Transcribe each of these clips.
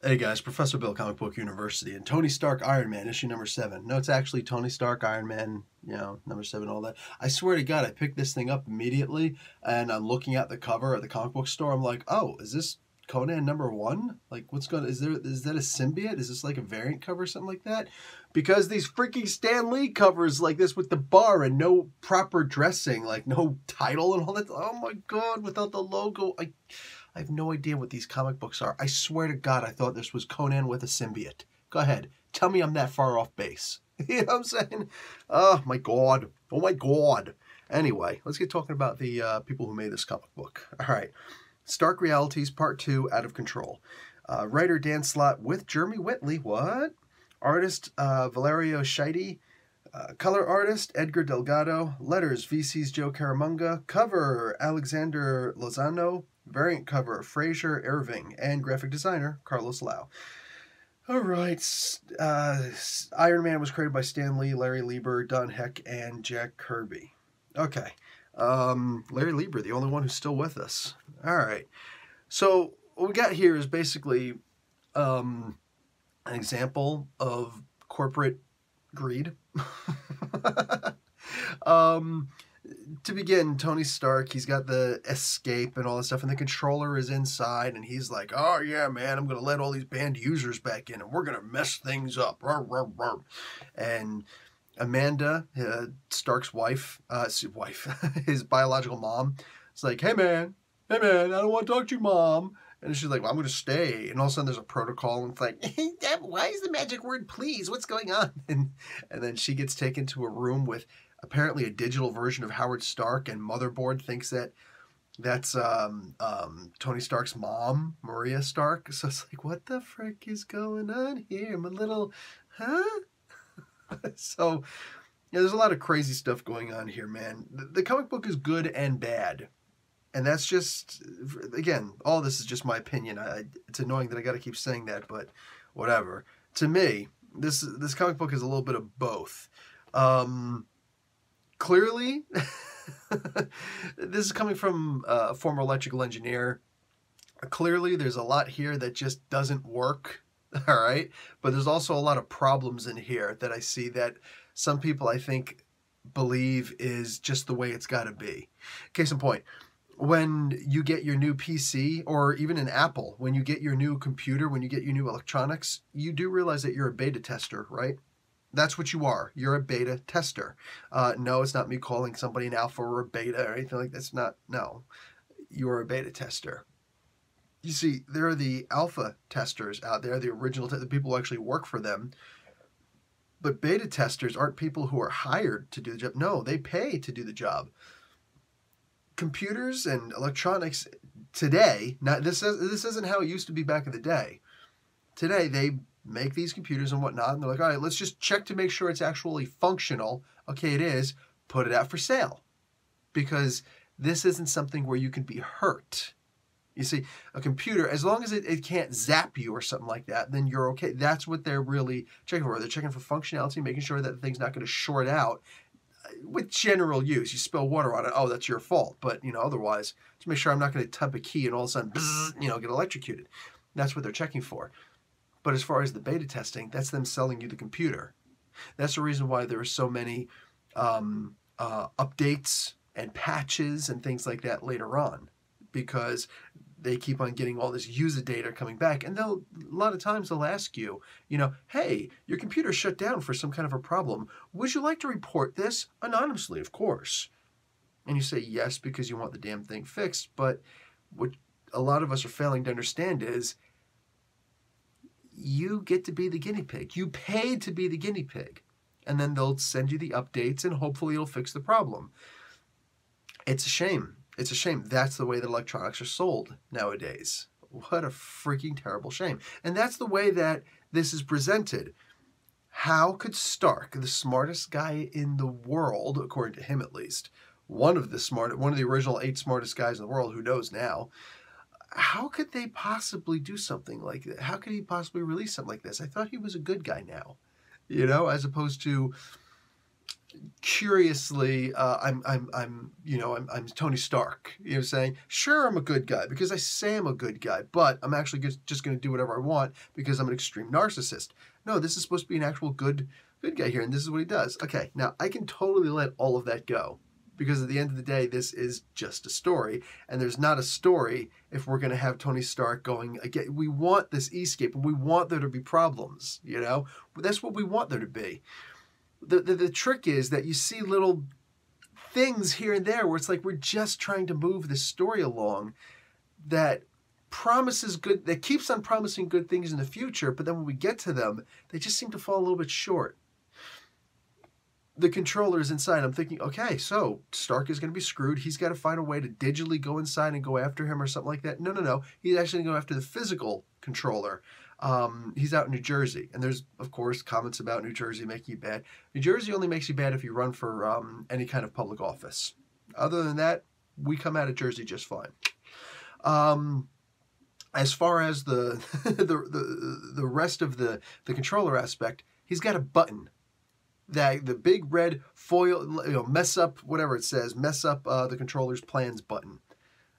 Hey guys, Professor Bill, Comic Book University, and Tony Stark Iron Man, issue number 7. No, it's actually Tony Stark Iron Man, number 7, all that. I swear to God, I picked this thing up immediately, and I'm looking at the cover at the comic book store. I'm like, oh, is this Conan number 1? Like, is that a symbiote? Is this like a variant cover or something like that? Because these freaking Stan Lee covers like this with the bar and no proper dressing, like no title and all that. Oh my God, without the logo, I have no idea what these comic books are. I swear to God, I thought this was Conan with a symbiote. Go ahead. Tell me I'm that far off base. You know what I'm saying? Oh, my God. Oh, my God. Anyway, let's get talking about the people who made this comic book. All right. Stark Realities Part 2, Out of Control. Writer Dan Slott with Jeremy Whitley. What? Artist Valerio Scheide. Color artist Edgar Delgado. Letters VC's Joe Caramunga. Cover Alexander Lozano. Variant cover Fraser Irving. And graphic designer Carlos Lau. Alright, Iron Man was created by Stan Lee, Larry Lieber, Don Heck, and Jack Kirby. Okay, Larry Lieber, the only one who's still with us. Alright, so what we got here is basically an example of corporate greed. To begin, Tony Stark, he's got the escape and all this stuff, and the controller is inside, and he's like, oh yeah, man, I'm going to let all these banned users back in, and we're going to mess things up. And Amanda, Stark's wife, his biological mom, is like, hey man, I don't want to talk to you, Mom. And she's like, well, I'm going to stay. And all of a sudden there's a protocol, and it's like, hey, Deb, why is the magic word please? What's going on? And then she gets taken to a room with apparently a digital version of Howard Stark, and Motherboard thinks that that's Tony Stark's mom, Maria Stark. So it's like, what the frick is going on here? I'm a little, huh? So yeah, there's a lot of crazy stuff going on here, man. The comic book is good and bad. And that's just, again, all this is just my opinion. It's annoying that I got to keep saying that, but whatever. To me, this comic book is a little bit of both. Clearly, this is coming from a former electrical engineer. Clearly, there's a lot here that just doesn't work, all right? But there's also a lot of problems in here that I see that some people, I think, believe is just the way it's got to be. Case in point, when you get your new PC, or even an Apple, when you get your new computer, when you get your new electronics, you do realize that you're a beta tester, right? That's what you are. You're a beta tester. No, it's not me calling somebody an alpha or a beta or anything like that. No. You're a beta tester. You see, there are the alpha testers out there, the original, the people who actually work for them. But beta testers aren't people who are hired to do the job. No, they pay to do the job. Computers and electronics today, this isn't how it used to be back in the day. Today, they make these computers and whatnot, and they're like, all right, let's just check to make sure it's actually functional. Okay, it is. Put it out for sale. Because this isn't something where you can be hurt. You see, a computer, as long as it can't zap you or something like that, then you're okay. That's what they're really checking for. They're checking for functionality, making sure that the thing's not going to short out. With general use, you spill water on it, oh, that's your fault. But, otherwise, to make sure I'm not going to type a key and all of a sudden, bzz, get electrocuted. That's what they're checking for. But as far as the beta testing, that's them selling you the computer. That's the reason why there are so many updates and patches and things like that later on. Because they keep on getting all this user data coming back, and a lot of times they'll ask you, hey, your computer shut down for some kind of a problem. Would you like to report this anonymously, of course? And you say yes because you want the damn thing fixed, but what a lot of us are failing to understand is you get to be the guinea pig. You paid to be the guinea pig, and then they'll send you the updates, and hopefully it'll fix the problem. It's a shame. It's a shame. That's the way that electronics are sold nowadays. What a freaking terrible shame. And that's the way that this is presented. How could Stark, the smartest guy in the world, according to him at least, one of the original 8 smartest guys in the world, who knows now, how could they possibly do something like that? How could he possibly release something like this? I thought he was a good guy now, as opposed to curiously, I'm Tony Stark. You know what I'm saying? Sure, I'm a good guy because I say I'm a good guy, but I'm actually just going to do whatever I want because I'm an extreme narcissist. No, this is supposed to be an actual good guy here, and this is what he does. Okay, now I can totally let all of that go because at the end of the day, this is just a story, and there's not a story if we're going to have Tony Stark going again. We want this escape, and we want there to be problems. You know, that's what we want there to be. The trick is that you see little things here and there where it's like we're just trying to move this story along that promises good, that keeps on promising good things in the future, but then when we get to them, they just seem to fall a little bit short. The controller's inside. I'm thinking, okay, so Stark is going to be screwed. He's got to find a way to digitally go inside and go after him or something like that. No. He's actually going to go after the physical controller. He's out in New Jersey, and there's, of course, comments about New Jersey making you bad. New Jersey only makes you bad if you run for any kind of public office. Other than that, we come out of Jersey just fine. As far as the the rest of the controller aspect, he's got a button. The big red foil, mess up, whatever it says, mess up the controller's plans button.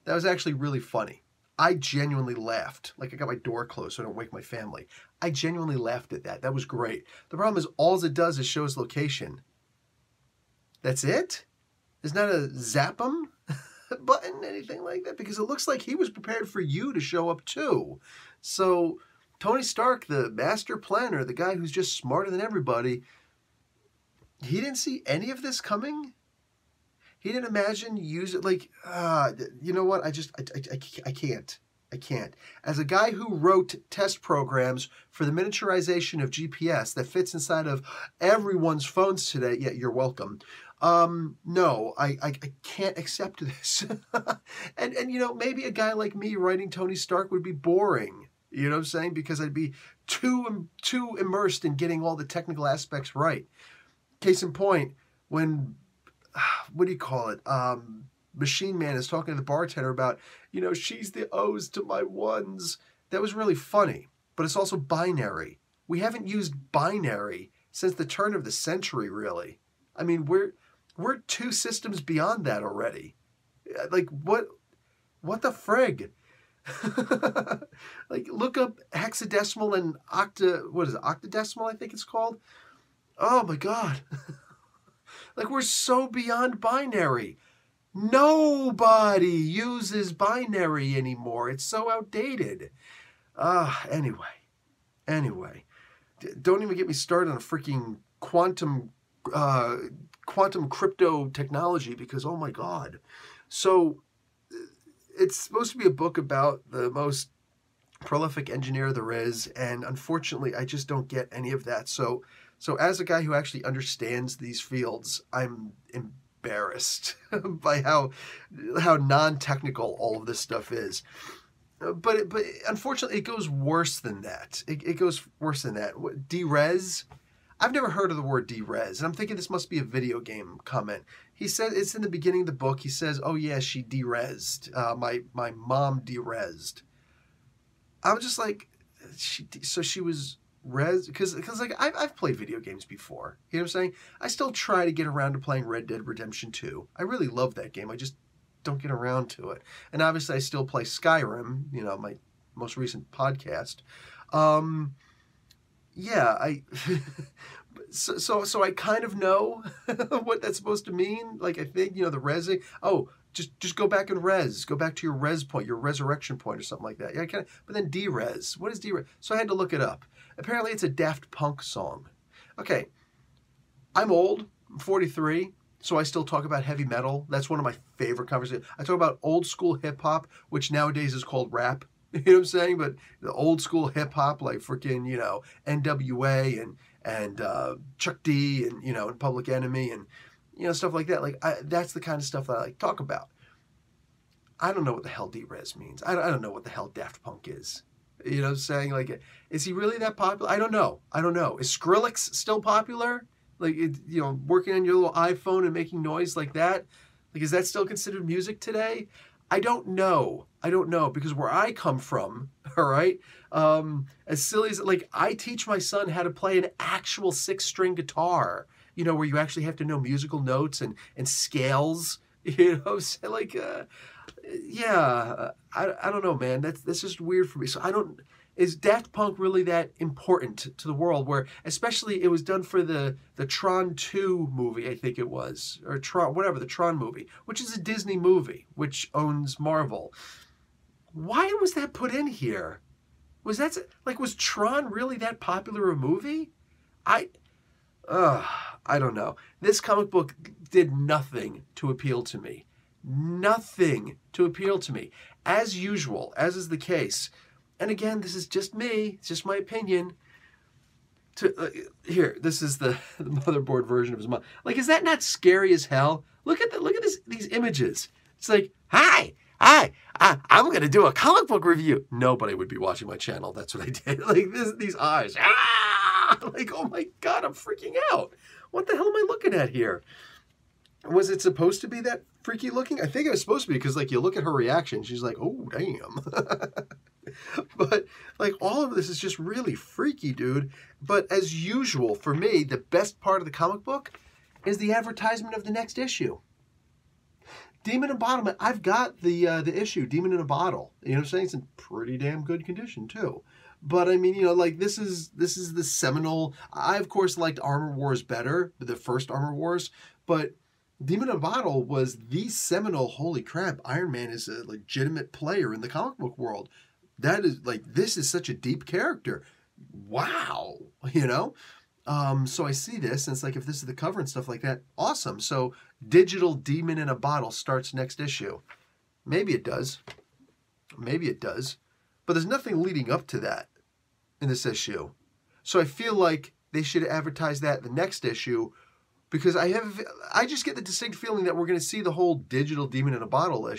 That was actually really funny. I genuinely laughed. Like I got my door closed so I don't wake my family. I genuinely laughed at that. That was great. The problem is all it does is shows location. That's it? There's not a zap 'em button, anything like that? Because it looks like he was prepared for you to show up too. So Tony Stark, the master planner, the guy who's just smarter than everybody, he didn't see any of this coming? He didn't imagine use it like, you know what? I can't. I can't. As a guy who wrote test programs for the miniaturization of GPS that fits inside of everyone's phones today, yeah, you're welcome. No, I can't accept this. and maybe a guy like me writing Tony Stark would be boring. You know what I'm saying? Because I'd be too immersed in getting all the technical aspects right. Case in point, when, what do you call it? Machine Man is talking to the bartender about, she's the O's to my ones. That was really funny, but it's also binary. We haven't used binary since the turn of the century, really. I mean, we're 2 systems beyond that already. Like, what the frig? Like, look up hexadecimal and octadecimal, I think it's called. Oh my God. Like, we're so beyond binary. Nobody uses binary anymore. It's so outdated. Anyway. Don't even get me started on freaking quantum crypto technology because, oh my God. So it's supposed to be a book about the most prolific engineer there is, and unfortunately, I just don't get any of that. So as a guy who actually understands these fields, I'm embarrassed by how non-technical all of this stuff is. But unfortunately, it goes worse than that. It goes worse than that. Derez? I've never heard of the word derez, and I'm thinking this must be a video game comment. He said it's in the beginning of the book. He says, "Oh yeah, she derezed. My mom derezed." I was just like, she was res, because like I've played video games before. You know what I'm saying? I still try to get around to playing Red Dead Redemption 2. I really love that game. I just don't get around to it. And obviously, I still play Skyrim. My most recent podcast. Yeah, so I kind of know what that's supposed to mean. Like, I think, the resing. Oh, just go back and res. Go back to your res point, your resurrection point or something like that. Yeah, but then derez. What is derez? So I had to look it up. Apparently, it's a Daft Punk song. Okay, I'm old. I'm 43, so I still talk about heavy metal. That's one of my favorite conversations. I talk about old school hip hop, which nowadays is called rap. You know what I'm saying? But the old school hip hop, like freaking, NWA and Chuck D and Public Enemy and stuff like that. Like that's the kind of stuff that I like to talk about. I don't know what the hell derez means. I don't know what the hell Daft Punk is. You know what I'm saying? Like, is he really that popular? I don't know. Is Skrillex still popular? Like, working on your little iPhone and making noise like that? Like, is that still considered music today? I don't know. Because where I come from, all right, as silly as, like, I teach my son how to play an actual 6-string guitar. you know, where you actually have to know musical notes and scales, you know, so like, yeah, I don't know, man. That's just weird for me. So I don't. Is Daft Punk really that important to the world? Where especially it was done for the Tron 2 movie, I think it was, or Tron, whatever, the Tron movie, which is a Disney movie, which owns Marvel. Why was that put in here? Was that like, was Tron really that popular a movie? I I don't know. This comic book did nothing to appeal to me. Nothing to appeal to me. As usual, as is the case. And again, this is just me. It's just my opinion. Here, this is the motherboard version of his mom. Like, is that not scary as hell? Look at these images. It's like, hi, I'm gonna do a comic book review. Nobody would be watching my channel. That's what I did. Like these eyes. Like, oh my God, I'm freaking out. What the hell am I looking at here? Was it supposed to be that freaky looking? I think it was supposed to be, because like you look at her reaction, she's like, oh damn. But like all of this is just really freaky, dude. But as usual, for me, the best part of the comic book is the advertisement of the next issue. Demon in a Bottle. I've got the issue, Demon in a Bottle. You know what I'm saying? It's in pretty damn good condition too. But I mean, you know, like this is the seminal. I of course liked Armor Wars better, the first Armor Wars, but Demon in a Bottle was the seminal. Holy crap! Iron Man is a legitimate player in the comic book world. That is like, this is such a deep character. Wow, you know. So I see this, and it's like, if this is the cover and stuff like that, awesome. So Digital Demon in a Bottle starts next issue. Maybe it does. Maybe it does. But there's nothing leading up to that in this issue. So I feel like they should advertise that the next issue, because I just get the distinct feeling that we're going to see the whole Digital Demon in a Bottle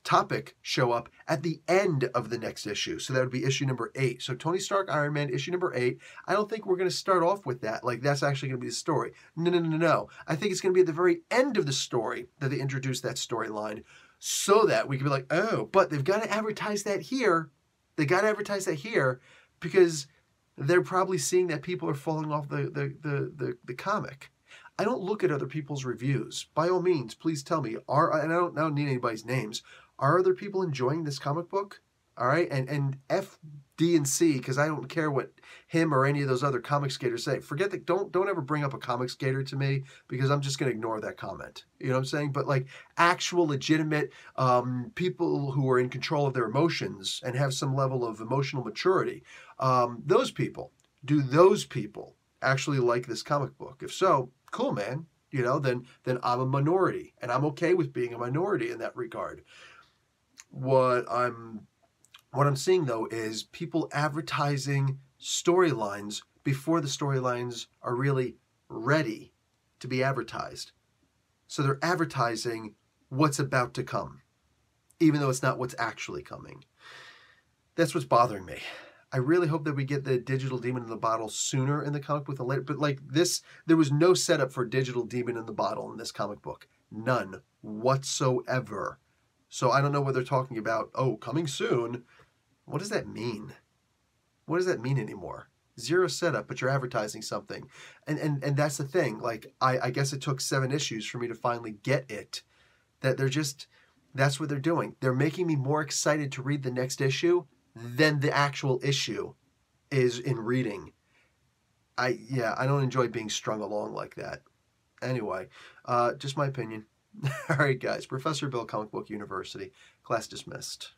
topic show up at the end of the next issue. So that would be issue number 8. So Tony Stark, Iron Man, issue number 8. I don't think we're going to start off with that. Like, that's actually going to be the story. No. I think it's going to be at the very end of the story that they introduce that storyline, so that we can be like, oh, but they've got to advertise that here. They got to advertise that here, because they're probably seeing that people are falling off the comic. I don't look at other people's reviews. By all means, please tell me. And I don't need anybody's names. Are other people enjoying this comic book? All right, and F, D, and C, because I don't care what him or any of those other comic skaters say. Forget that. Don't ever bring up a comic skater to me, because I'm just going to ignore that comment. You know what I'm saying? But like actual legitimate people who are in control of their emotions and have some level of emotional maturity, those people, do those people actually like this comic book? If so, cool, man. You know, then I'm a minority, and I'm okay with being a minority in that regard. What I'm seeing, though, is people advertising storylines before the storylines are really ready to be advertised. So they're advertising what's about to come, even though it's not what's actually coming. That's what's bothering me. I really hope that we get the Digital Demon in the Bottle sooner in the comic book than later. But like this, there was no setup for Digital Demon in the Bottle in this comic book. None whatsoever. So I don't know what they're talking about. Oh, coming soon. What does that mean? What does that mean anymore? Zero setup, but you're advertising something. And that's the thing. Like, I guess it took 7 issues for me to finally get it. That that's what they're doing. They're making me more excited to read the next issue than the actual issue is in reading. I don't enjoy being strung along like that. Anyway, just my opinion. All right, guys. Professor Bill, Comic Book University. Class dismissed.